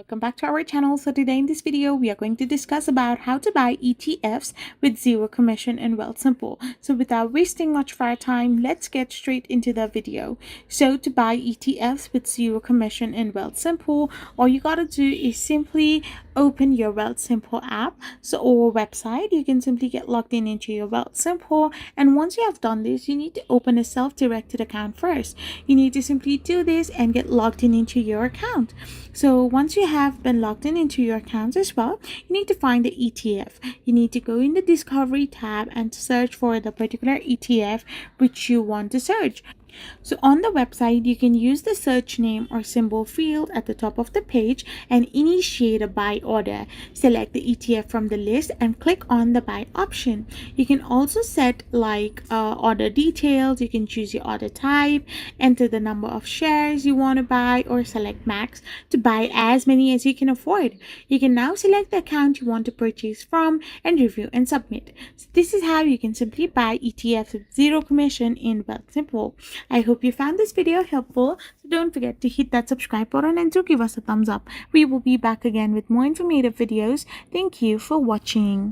Welcome back to our channel. So today in this video we are going to discuss about how to buy ETFs with zero commission in Wealthsimple. So without wasting much of our time, let's get straight into the video. So to buy ETFs with zero commission in Wealthsimple, all you gotta do is simply open your Wealthsimple app or website. You can simply get logged in into your Wealthsimple, and once you have done this, you need to open a self-directed account first. You need to simply do this and get logged in into your account. So once you have been logged in into your account as well, you need to find the ETF. You need to go in the discovery tab and search for the particular ETF which you want to search. So on the website, you can use the search name or symbol field at the top of the page and initiate a buy order. Select the ETF from the list and click on the buy option. You can also set order details. You can choose your order type, enter the number of shares you want to buy, or select max to buy as many as you can afford. You can now select the account you want to purchase from and review and submit. So this is how you can simply buy ETFs with zero commission in Wealthsimple. I hope you found this video helpful, so don't forget to hit that subscribe button and do give us a thumbs up. We will be back again with more informative videos. Thank you for watching.